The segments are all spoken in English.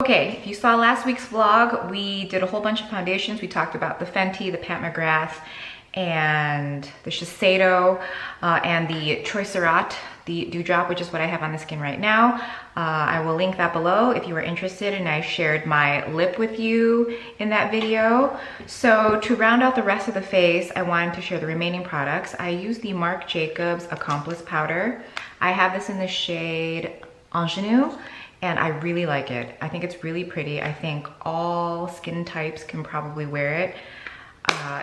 Okay, if you saw last week's vlog, we did a whole bunch of foundations. We talked about the Fenty, the Pat McGrath, and the Shiseido, and the Troycerat, the Dewdrop, which is what I have on the skin right now. I will link that below if you are interested, and I shared my lip with you in that video. So to round out the rest of the face, I wanted to share the remaining products. I use the Marc Jacobs Accomplice Powder. I have this in the shade Ingenue, and I really like it. I think it's really pretty. I think all skin types can probably wear it.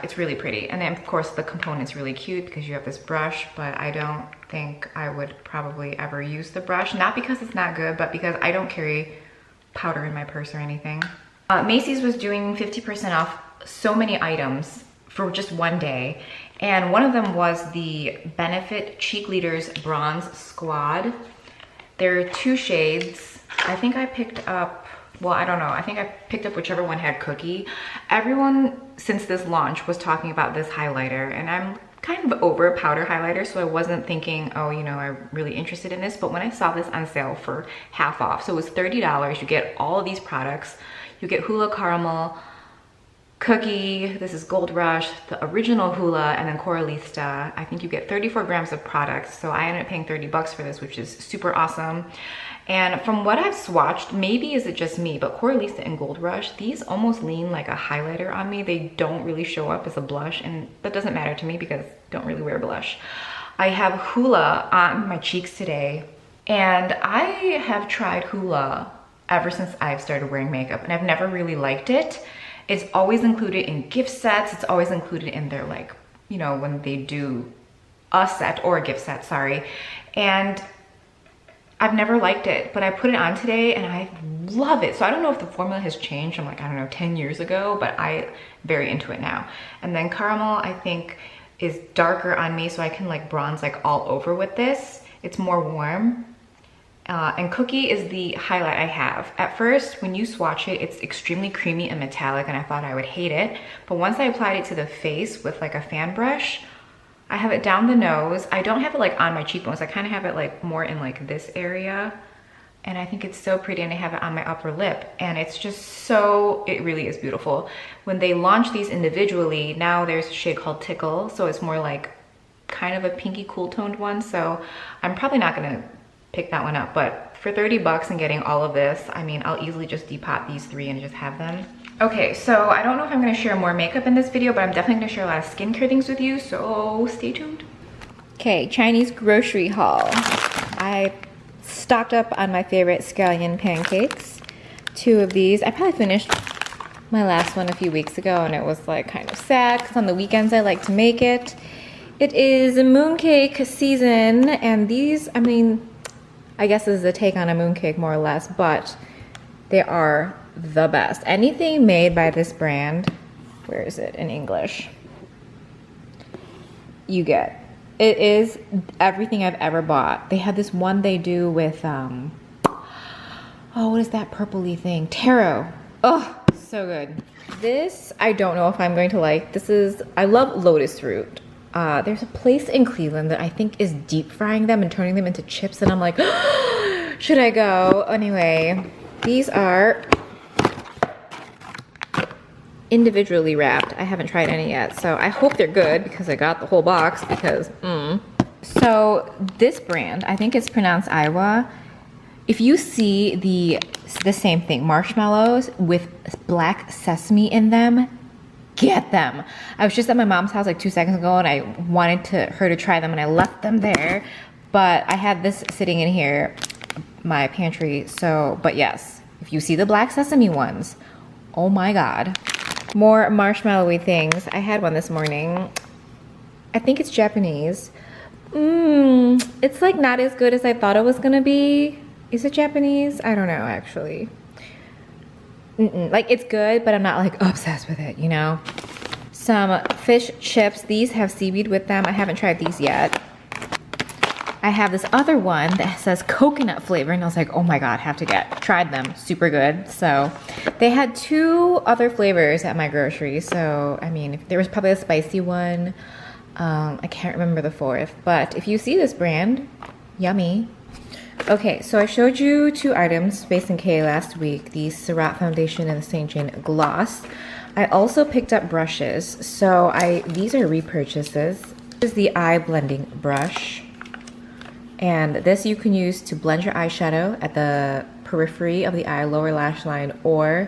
It's really pretty. And then of course the component's really cute because you have this brush, but I don't think I would probably ever use the brush. Not because it's not good, but because I don't carry powder in my purse or anything. Macy's was doing 50% off so many items for just one day. And one of them was the Benefit Cheek Leaders Bronze Squad. There are 2 shades. I think I picked up, well, I don't know. I think I picked up whichever one had Cookie. Everyone since this launch was talking about this highlighter, and I'm kind of over powder highlighter, so I wasn't thinking, oh, you know, I'm really interested in this. But when I saw this on sale for half off, so it was $30, you get all of these products. You get Hoola Caramel, Cookie, this is Gold Rush, the original Hoola, and then Coralista. I think you get 34 grams of products, so I ended up paying 30 bucks for this, which is super awesome. And from what I've swatched, maybe is it just me, but Coralista and Gold Rush, these almost lean like a highlighter on me. They don't really show up as a blush, and that doesn't matter to me because I don't really wear blush. I have Hoola on my cheeks today, and I have tried Hoola ever since I've started wearing makeup, and I've never really liked it. It's always included in gift sets. It's always included in their, like, you know, when they do a set or a gift set, sorry. And I've never liked it, but I put it on today and I love it. So I don't know if the formula has changed from, like, I don't know, 10 years ago, but I'm very into it now. And then Caramel, I think, is darker on me, so I can like bronze like all over with this. It's more warm. And Cookie is the highlight I have. At first, when you swatch it, it's extremely creamy and metallic, and I thought I would hate it. But once I applied it to the face with like a fan brush, I have it down the nose. I don't have it like on my cheekbones. I kind of have it like more in like this area. And I think it's so pretty, and I have it on my upper lip. And it's just so, it really is beautiful. When they launch these individually, now there's a shade called Tickle. So it's more like kind of a pinky cool toned one. So I'm probably not gonna pick that one up, but for 30 bucks and getting all of this, I mean, I'll easily just depot these 3 and just have them. Okay, so I don't know if I'm gonna share more makeup in this video, but I'm definitely gonna share a lot of skincare things with you, so stay tuned. Okay, Chinese grocery haul. I stocked up on my favorite scallion pancakes. 2 of these. I probably finished my last one a few weeks ago, and it was like kind of sad because on the weekends I like to make it. It is a mooncake season, and these, I mean, I guess this is a take on a mooncake more or less, but they are the best. Anything made by this brand, where is it in English? You get. It is everything I've ever bought. They have this one they do with, oh, what is that purpley thing? Taro. Oh, so good. This, I don't know if I'm going to like. This is, I love lotus root. There's a place in Cleveland that I think is deep frying them and turning them into chips, and I'm like, should I go? Anyway, these are individually wrapped. I haven't tried any yet, so I hope they're good because I got the whole box because, So this brand, I think it's pronounced Iowa. If you see the same thing, marshmallows with black sesame in them, get them. I was just at my mom's house like 2 seconds ago, and I wanted her to try them, and I left them there. But I had this sitting in here, my pantry. So, but yes, if you see the black sesame ones, oh my God. More marshmallowy things. I had one this morning. I think it's Japanese. It's like not as good as I thought it was gonna be. Is it Japanese? I don't know actually. Like, it's good, but I'm not like obsessed with it, you know? Some fish chips. These have seaweed with them. I haven't tried these yet. I have this other one that says coconut flavor, and I was like, oh my God, have to get. Tried them, super good. So they had 2 other flavors at my grocery. So, I mean, there was probably a spicy one. I can't remember the 4th, but if you see this brand, yummy. Okay, so I showed you two items, Space and K, last week, the Surratt Foundation and the St. Jane Gloss. I also picked up brushes, so these are repurchases. This is the eye blending brush, and this you can use to blend your eyeshadow at the periphery of the eye, lower lash line, or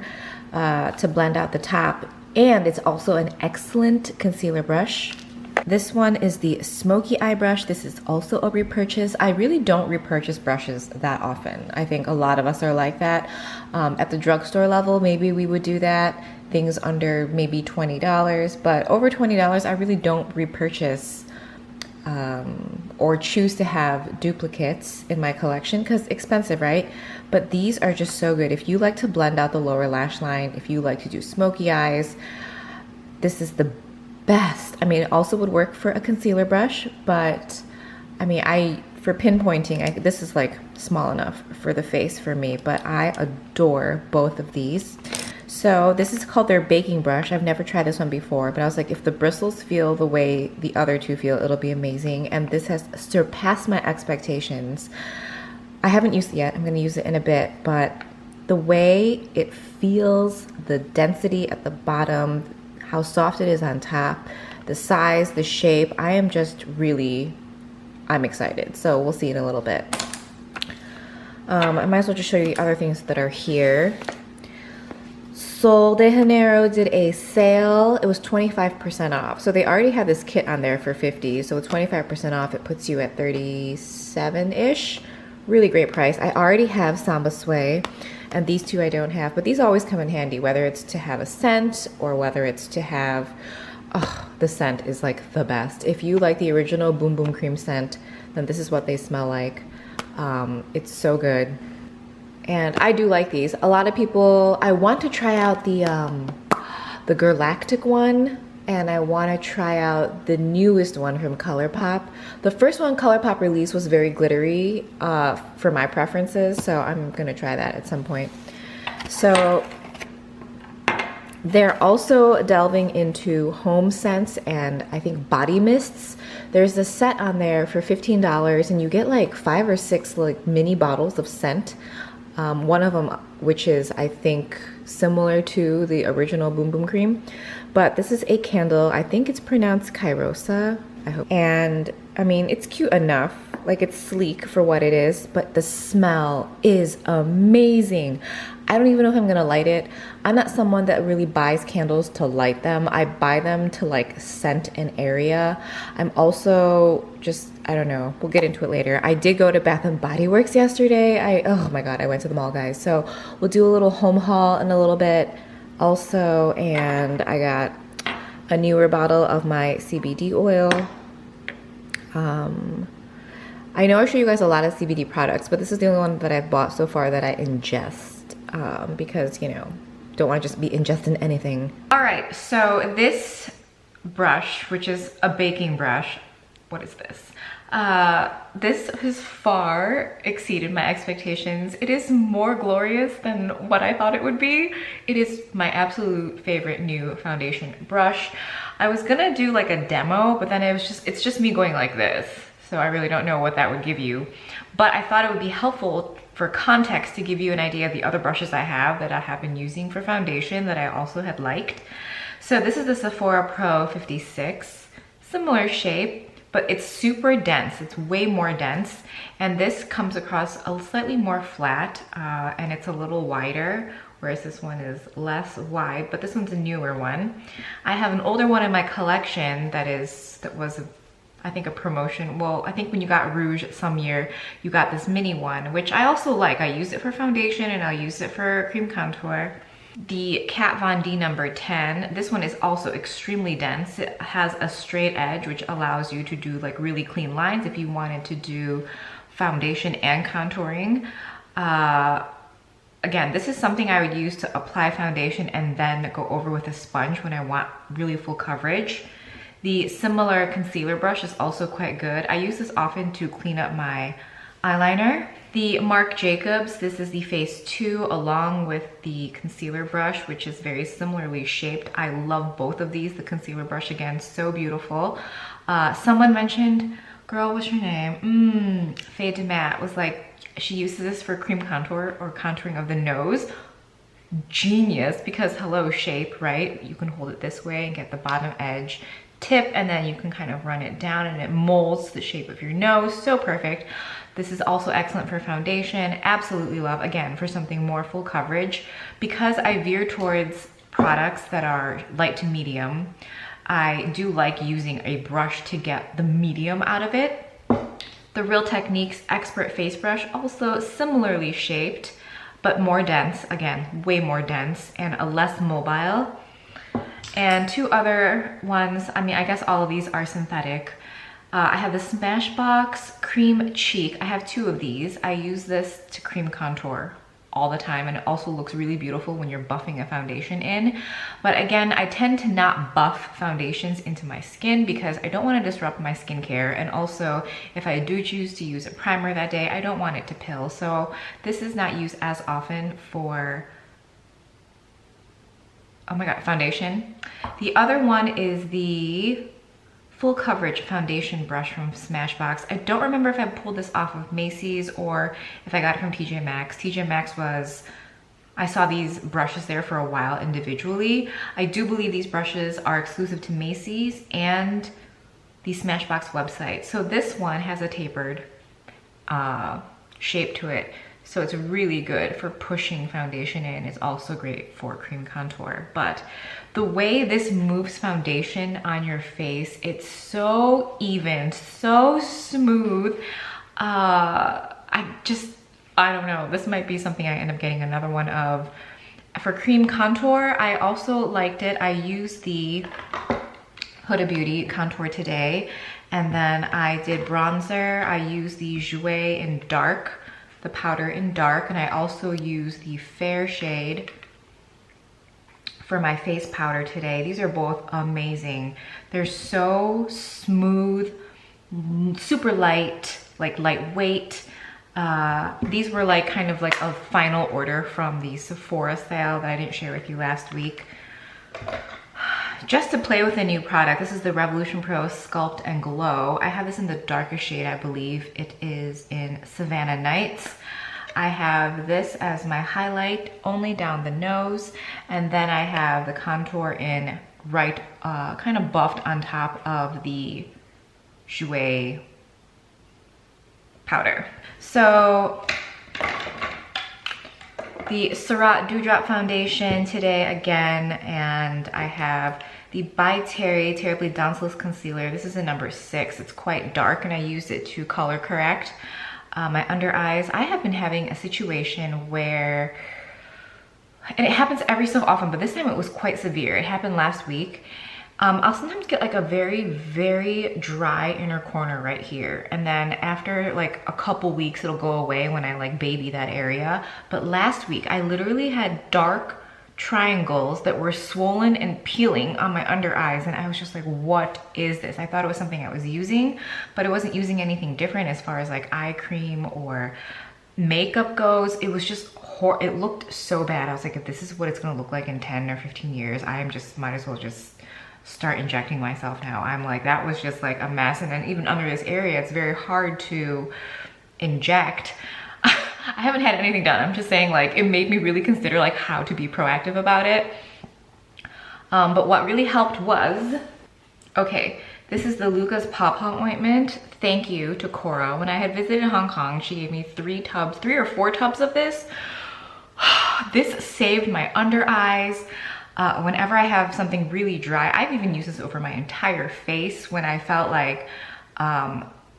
to blend out the top, and it's also an excellent concealer brush. This one is the Smoky Eye Brush. This is also a repurchase. I really don't repurchase brushes that often. I think a lot of us are like that. At the drugstore level, maybe we would do that. Things under maybe $20, but over $20, I really don't repurchase or choose to have duplicates in my collection because expensive, right? But these are just so good. If you like to blend out the lower lash line, if you like to do smoky eyes, this is the best. I mean, it also would work for a concealer brush, but I mean, for pinpointing, this is like small enough for the face for me, but I adore both of these. So this is called their baking brush. I've never tried this one before, but I was like, if the bristles feel the way the other two feel, it'll be amazing. And this has surpassed my expectations. I haven't used it yet. I'm gonna use it in a bit, but the way it feels, the density at the bottom, how soft it is on top, the size, the shape, I'm excited. So we'll see in a little bit. I might as well just show you the other things that are here. Sol de Janeiro did a sale. It was 25% off. So they already had this kit on there for $50. So with 25% off, it puts you at $37-ish. Really great price. I already have Samba Sway, and these two I don't have, but these always come in handy, whether it's to have a scent or whether it's to have, oh, the scent is like the best. If you like the original Boom Boom Cream scent, then this is what they smell like. It's so good. And I do like these. A lot of people, I want to try out the Galactic one, and I want to try out the newest one from ColourPop. The first one ColourPop released was very glittery for my preferences, so I'm gonna try that at some point. So they're also delving into home scents and I think body mists. There's a set on there for $15, and you get like 5 or 6 like mini bottles of scent. One of them, which is, I think, similar to the original Boom Boom Cream. But this is a candle. I think it's pronounced Kairosa, I hope. And, I mean, it's cute enough. Like, it's sleek for what it is, but the smell is amazing. I don't even know if I'm gonna light it. I'm not someone that really buys candles to light them. I buy them to, like, scent an area. I'm also just, I don't know, we'll get into it later. I did go to Bath & Body Works yesterday. Oh my God, I went to the mall, guys. So we'll do a little home haul in a little bit also, and I got a newer bottle of my CBD oil. I know I show you guys a lot of CBD products, but this is the only one that I've bought so far that I ingest because, you know, don't want to just be ingesting anything. All right, so this brush, which is a baking brush, what is this? This has far exceeded my expectations. It is more glorious than what I thought it would be. It is my absolute favorite new foundation brush. I was gonna do like a demo, but then it's just me going like this. So I really don't know what that would give you. But I thought it would be helpful for context to give you an idea of the other brushes I have that I have been using for foundation that I also had liked. So this is the Sephora Pro 56, similar shape, but it's super dense. It's way more dense. And this comes across a slightly more flat and it's a little wider, whereas this one is less wide, but this one's a newer one. I have an older one in my collection that was I think a promotion. Well, I think when you got Rouge some year, you got this mini one, which I also like. I use it for foundation and I'll use it for cream contour. The Kat Von D number 10. This one is also extremely dense. It has a straight edge, which allows you to do like really clean lines if you wanted to do foundation and contouring. Again, this is something I would use to apply foundation and then go over with a sponge when I want really full coverage. The similar concealer brush is also quite good. I use this often to clean up my eyeliner. The Marc Jacobs, this is the Phase 2 along with the concealer brush, which is very similarly shaped. I love both of these. The concealer brush, again, so beautiful. Someone mentioned, girl, what's your name? Fade to Matte was like, She uses this for cream contour or contouring of the nose. Genius, because hello, shape, right? You can hold it this way and get the bottom edge tip, and then you can kind of run it down and it molds the shape of your nose. So perfect. This is also excellent for foundation. Absolutely love, again, for something more full coverage. Because I veer towards products that are light to medium, I do like using a brush to get the medium out of it. The Real Techniques Expert Face Brush, also similarly shaped, but more dense, again, way more dense and a less mobile. And two other ones, I mean, I guess all of these are synthetic. I have the Smashbox Cream Cheek. I have two of these. I use this to cream contour all the time, and it also looks really beautiful when you're buffing a foundation in. But again, I tend to not buff foundations into my skin because I don't want to disrupt my skincare, and also if I do choose to use a primer that day, I don't want it to pill. So this is not used as often for, oh my god, foundation. The other one is the Full Coverage Foundation Brush from Smashbox. I don't remember if I pulled this off of Macy's or if I got it from TJ Maxx. TJ Maxx was, I saw these brushes there for a while individually. I do believe these brushes are exclusive to Macy's and the Smashbox website. So this one has a tapered shape to it. So it's really good for pushing foundation in. It's also great for cream contour. But the way this moves foundation on your face, it's so even, so smooth. I don't know. This might be something I end up getting another one of. For cream contour, I also liked it. I used the Huda Beauty Contour Today. And then I did bronzer. I used the Jouer in Dark, the powder in dark, and I also use the fair shade for my face powder today. These are both amazing. They're so smooth, super light, like lightweight. These were like kind of like a final order from the Sephora sale that I didn't share with you last week. Just to play with a new product, this is the Revolution Pro Sculpt and Glow. I have this in the darkest shade, I believe. It is in Savannah Nights. I have this as my highlight only down the nose, and then I have the contour in right, kind of buffed on top of the Jouer powder. So the Surratt Dewdrop Foundation today again, and I have the By Terrybly Densiliss Concealer. This is a number 6. It's quite dark and I used it to color correct my under eyes. I have been having a situation where, and it happens every so often, but this time it was quite severe. It happened last week. I'll sometimes get like a very, very dry inner corner right here. And then after like a couple weeks, it'll go away when I like baby that area. But last week, I literally had dark triangles that were swollen and peeling on my under eyes. And I was just like, what is this? I thought it was something I was using, but it wasn't using anything different as far as like eye cream or makeup goes. It was just it looked so bad. I was like, if this is what it's gonna look like in 10 or 15 years, I am just, might as well just start injecting myself now. I'm like, that was just like a mess. And then even under this area, it's very hard to inject. I haven't had anything done. I'm just saying, like, it made me really consider like how to be proactive about it. But what really helped was, okay, this is the Luca's Pawpaw Ointment. Thank you to Cora. When I had visited Hong Kong, she gave me 3 or 4 tubs of this. This saved my under eyes. Whenever I have something really dry, I've even used this over my entire face when I felt like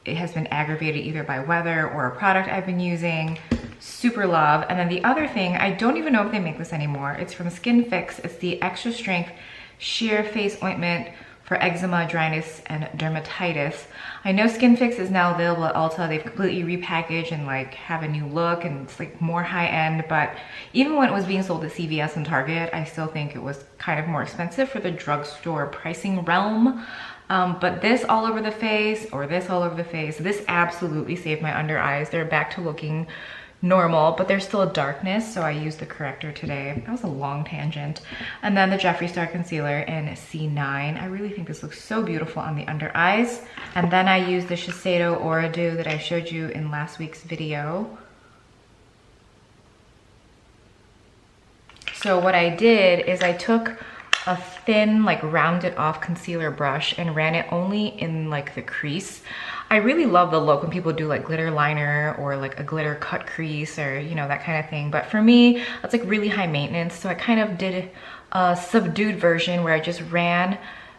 it has been aggravated either by weather or a product I've been using. Super love. And then the other thing, I don't even know if they make this anymore. It's from Skin Fix. It's the Extra Strength Sheer Face Ointment for eczema, dryness, and dermatitis. I know Skin Fix is now available at Ulta. They've completely repackaged and like have a new look, and it's like more high end, but even when it was being sold at CVS and Target, I still think it was kind of more expensive for the drugstore pricing realm. But this all over the face, or this all over the face, this absolutely saved my under eyes. They're back to looking normal, but there's still a darkness, so I used the corrector today. That was a long tangent. And then the Jeffree Star Concealer in C9. I really think this looks so beautiful on the under eyes. And then I used the Shiseido Aura Dew that I showed you in last week's video. So what I did is I took a thin, like rounded off concealer brush and ran it only in like the crease. I really love the look when people do like glitter liner or like a glitter cut crease or, you know, that kind of thing. But for me, that's like really high maintenance. So I kind of did a subdued version where I just ran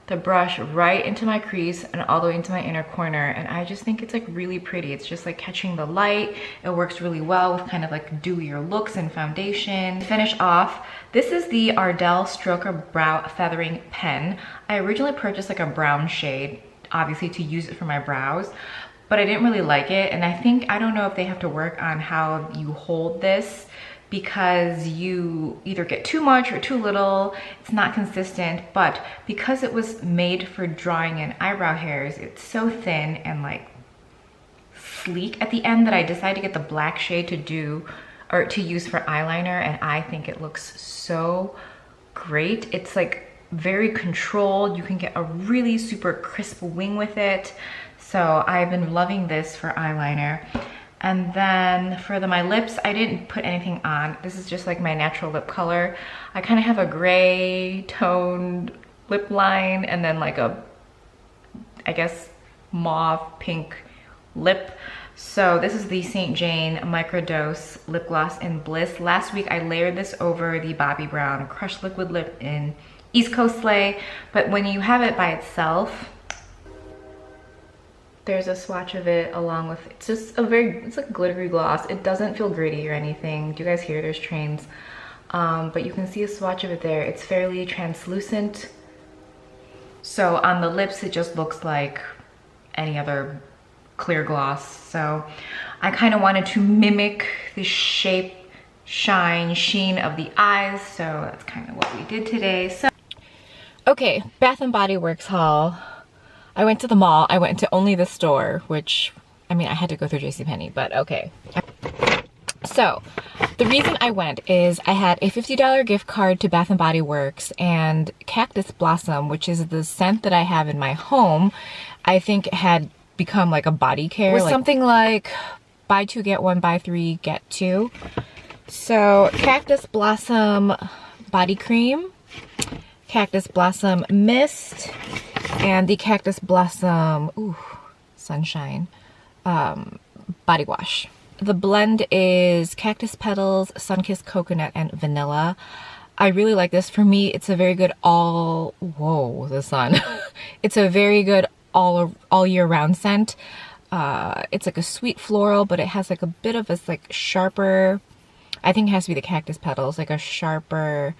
the brush right into my crease and all the way into my inner corner, and I just think it's like really pretty. It's just like catching the light. It works really well with kind of like dewier looks and foundation. To finish off, this is the Ardell Stroker Brow Feathering Pen. I originally purchased like a brown shade, obviously to use it for my brows, but I didn't really like it, and I don't know if they have to work on how you hold this, because you either get too much or too little. It's not consistent, but because it was made for drawing in eyebrow hairs, it's so thin and like sleek at the end that I decided to get the black shade to use for eyeliner, and I think it looks so great. It's like very controlled. You can get a really super crisp wing with it. So I've been loving this for eyeliner. And then for my lips, I didn't put anything on. This is just like my natural lip color. I kind of have a gray toned lip line and then like a, I guess, mauve pink lip. So this is the St. Jane Microdose Lip Gloss in Bliss. Last week I layered this over the Bobbi Brown Crushed Liquid Lip in East Coast Slay. But when you have it by itself, there's a swatch of it along with, it's just it's like a glittery gloss. It doesn't feel gritty or anything. Do you guys hear there's trains? But you can see a swatch of it there. It's fairly translucent. So on the lips, it just looks like any other clear gloss. So I kind of wanted to mimic the shape, shine, sheen of the eyes. So that's kind of what we did today. So, okay, Bath & Body Works haul. I went to the mall. I went to only the store, which, I mean, I had to go through JCPenney, but okay. So the reason I went is I had a $50 gift card to Bath & Body Works, and Cactus Blossom, which is the scent that I have in my home, I think had become like a body care. Or like, something like buy two, get one, buy three, get two. So Cactus Blossom Body Cream, Cactus Blossom Mist, and the Cactus Blossom Sunshine body wash. The blend is cactus petals, sun-kissed coconut, and vanilla. I really like this. For me, it's a very good it's a very good all year round scent. It's like a sweet floral, but it has like a bit of a like sharper, I think it has to be the cactus petals, like a sharper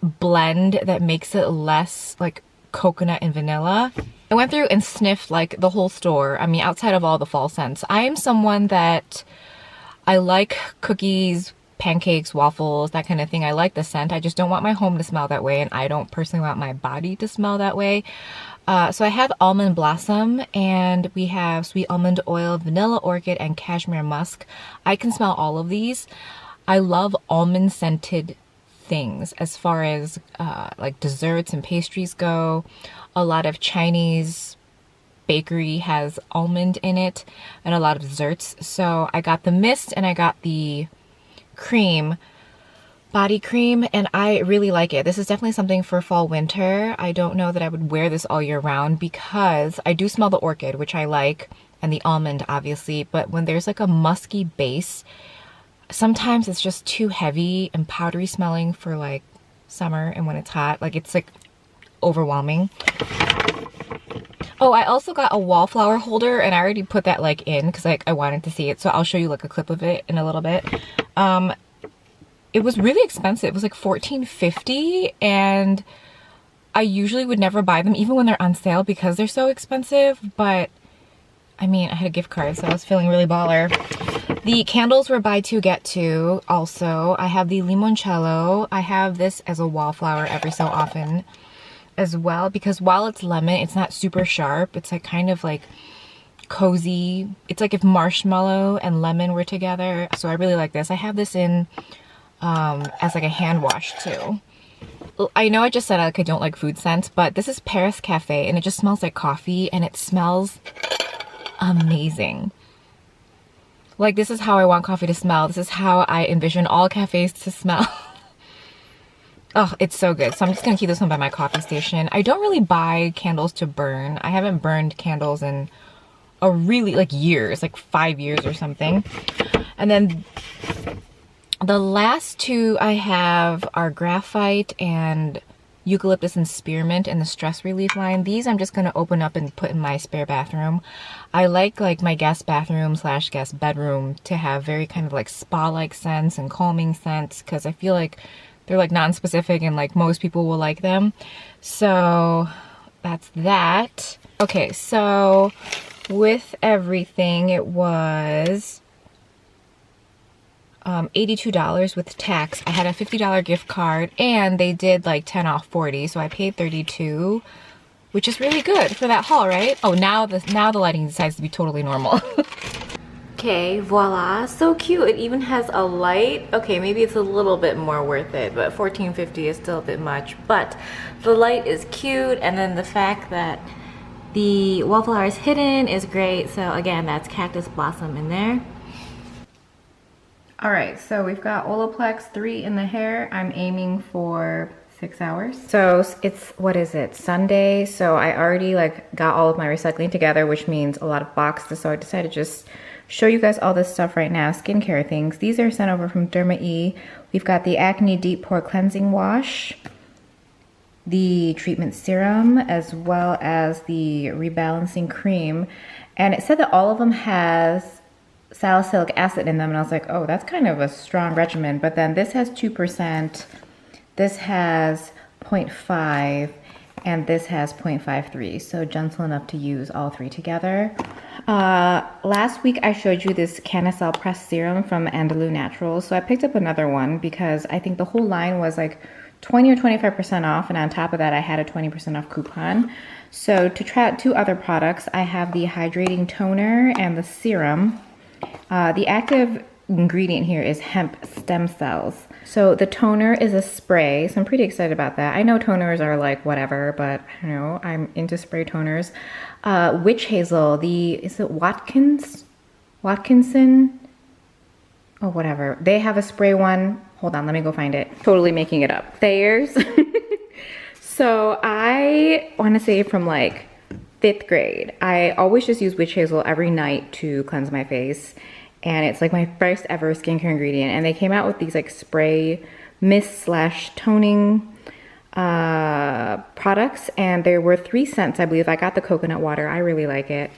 blend that makes it less like coconut and vanilla. I went through and sniffed like the whole store. I mean, outside of all the fall scents. I am someone that I like cookies, pancakes, waffles, that kind of thing. I like the scent. I just don't want my home to smell that way, and I don't personally want my body to smell that way. So I have Almond Blossom, and we have Sweet Almond Oil, Vanilla Orchid, and Cashmere Musk. I can smell all of these. I love almond scented things as far as like desserts and pastries go. A lot of Chinese bakery has almond in it, and a lot of desserts. So I got the mist and I got the cream, body cream, and I really like it. This is definitely something for fall winter. I don't know that I would wear this all year round because I do smell the orchid, which I like, and the almond obviously, but when there's like a musky base, sometimes it's just too heavy and powdery smelling for like summer, and when it's hot, like it's like overwhelming. Oh, I also got a wallflower holder, and I already put that like in because like I wanted to see it, so I'll show you like a clip of it in a little bit. It was really expensive. It was like $14.50, and I usually would never buy them even when they're on sale because they're so expensive, but I mean, I had a gift card, so I was feeling really baller. The candles were buy two, get two also. I have the limoncello. I have this as a wallflower every so often as well, because while it's lemon, it's not super sharp. It's like kind of like cozy. It's like if marshmallow and lemon were together. So I really like this. I have this in as like a hand wash too. I know I just said like I don't like food scents, but this is Paris Cafe, and it just smells like coffee, and it smells amazing. Like, this is how I want coffee to smell. This is how I envision all cafes to smell. Oh, it's so good. So I'm just gonna keep this one by my coffee station. I don't really buy candles to burn. I haven't burned candles in a really, like, years, like 5 years or something. And then the last two I have are graphite and eucalyptus and spearmint in the stress relief line. These I'm just gonna open up and put in my spare bathroom. I like my guest bathroom / guest bedroom to have very kind of like spa-like scents and calming scents, because I feel like they're like non-specific and like most people will like them. So that's that. Okay, so with everything it was $82 with tax. I had a $50 gift card and they did like 10 off 40, so I paid $32, which is really good for that haul, right? Oh, now the lighting decides to be totally normal. Okay, voila, so cute. It even has a light. Okay, maybe it's a little bit more worth it, but $14.50 is still a bit much. But the light is cute, and then the fact that the wallflower is hidden is great. So again, that's cactus blossom in there. All right, so we've got Olaplex 3 in the hair. I'm aiming for 6 hours. So it's, what is it, Sunday? So I already like got all of my recycling together, which means a lot of boxes. So I decided to just show you guys all this stuff right now, skincare things. These are sent over from Derma E. We've got the Acne Deep Pore Cleansing Wash, the treatment serum, as well as the Rebalancing Cream. And it said that all of them has salicylic acid in them, and I was like, oh, that's kind of a strong regimen. But then this has 2%, this has 0.5, and this has 0.53, so gentle enough to use all three together. Last week I showed you this Canicel Press Serum from Andalou Naturals, so I picked up another one because I think the whole line was like 20 or 25% off, and on top of that I had a 20% off coupon. So to try out two other products, I have the hydrating toner and the serum. The active ingredient here is hemp stem cells. So the toner is a spray, so I'm pretty excited about that. I know toners are like whatever, but I don't know, I'm into spray toners. Witch hazel, is it Watkinson? Oh, whatever. They have a spray one. Hold on, let me go find it. Totally making it up. Thayer's. So I want to say from like 5th grade, I always just use witch hazel every night to cleanse my face. And it's like my first ever skincare ingredient. And they came out with these like spray mist / toning products. And there were 3 scents, I believe. I got the coconut water. I really like it.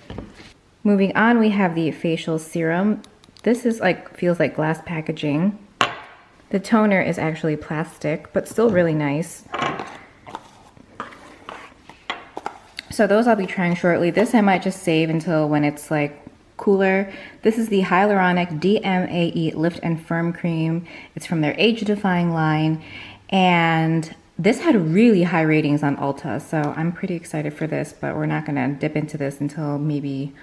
Moving on, we have the facial serum. This is like, feels like glass packaging. The toner is actually plastic, but still really nice. So those I'll be trying shortly. This I might just save until when it's like cooler. This is the Hyaluronic DMAE Lift and Firm Cream. It's from their Age Defying line. And this had really high ratings on Ulta, so I'm pretty excited for this, but we're not gonna dip into this until maybe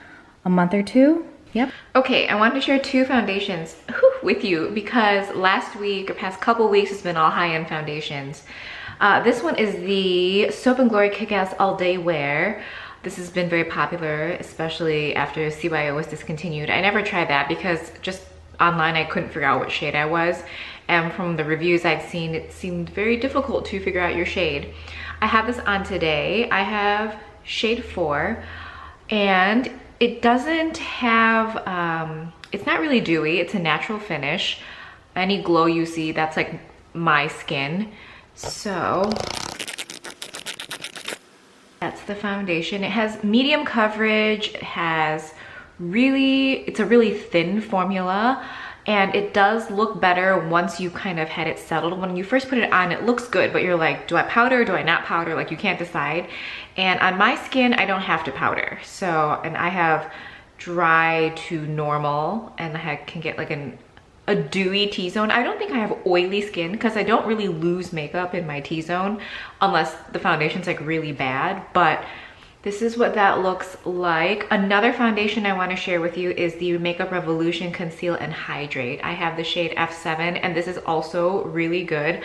a month or 2. Yep. Okay, I wanted to share 2 foundations with you because last week, or past couple weeks, has been all high-end foundations. This one is the Soap & Glory Kick-Ass All Day Wear. This has been very popular, especially after CYO was discontinued. I never tried that because just online I couldn't figure out what shade I was. And from the reviews I'd seen, it seemed very difficult to figure out your shade. I have this on today. I have shade 4, and it doesn't have, it's not really dewy. It's a natural finish. Any glow you see, that's like my skin. So that's the foundation. It has medium coverage. It has it's a really thin formula, and it does look better once you kind of had it settled. When you first put it on, it looks good, but you're like, do I powder? Do I not powder? Like, you can't decide. And on my skin, I don't have to powder. So, and I have dry to normal, and I can get like a dewy T-zone. I don't think I have oily skin because I don't really lose makeup in my T-zone unless the foundation's like really bad, but this is what that looks like. Another foundation I want to share with you is the Makeup Revolution Conceal and Hydrate. I have the shade F7, and this is also really good.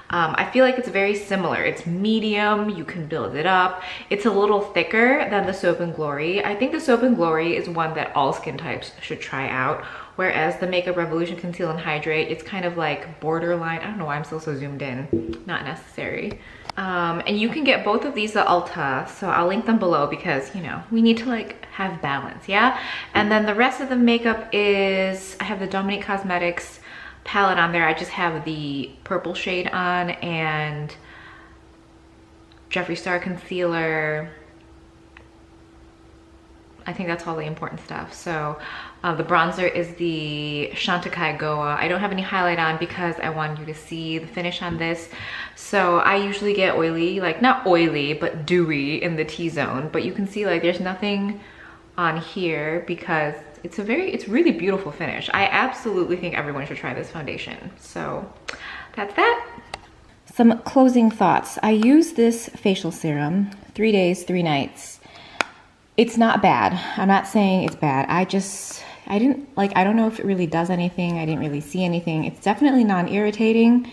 I feel like it's very similar. It's medium, you can build it up. It's a little thicker than the Soap & Glory. I think the Soap & Glory is one that all skin types should try out. whereas the Makeup Revolution Conceal and Hydrate, it's kind of like borderline. I don't know why I'm still so zoomed in. Not necessary. And you can get both of these at Ulta, so I'll link them below because, you know, we need to like have balance, yeah? And then the rest of the makeup is, I have the Dominique Cosmetics palette on there. I just have the purple shade on and Jeffree Star concealer. I think that's all the important stuff. So the bronzer is the Chantecaille Goa. I don't have any highlight on because I wanted you to see the finish on this. So I usually get oily, like not oily, but dewy in the T-zone. But you can see like there's nothing on here because it's really beautiful finish. I absolutely think everyone should try this foundation. So that's that. Some closing thoughts. I use this facial serum 3 days, 3 nights. It's not bad. I'm not saying it's bad. I don't know if it really does anything. I didn't really see anything. It's definitely non-irritating.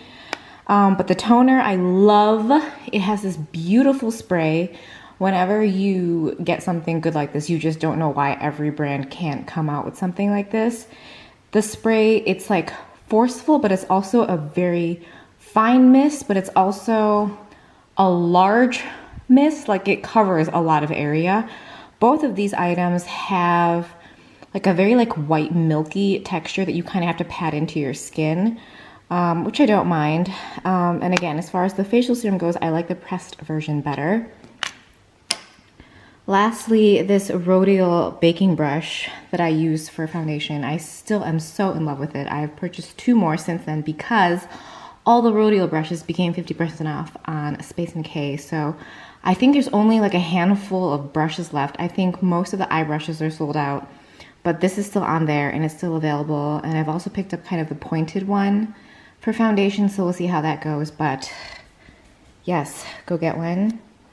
But the toner, I love. It has this beautiful spray. Whenever you get something good like this, you just don't know why every brand can't come out with something like this. The spray, it's like forceful, but it's also a very fine mist, but it's also a large mist. Like it covers a lot of area. Both of these items have like a very like white milky texture that you kind of have to pat into your skin, which I don't mind. And again, as far as the facial serum goes, I like the pressed version better. Lastly, this Rodial baking brush that I use for foundation, I still am so in love with it. I've purchased 2 more since then because all the Rodial brushes became 50% off on Space NK. So I think there's only like a handful of brushes left. I think most of the eye brushes are sold out, but this is still on there and it's still available. And I've also picked up kind of the pointed one for foundation, so we'll see how that goes. But yes, go get one.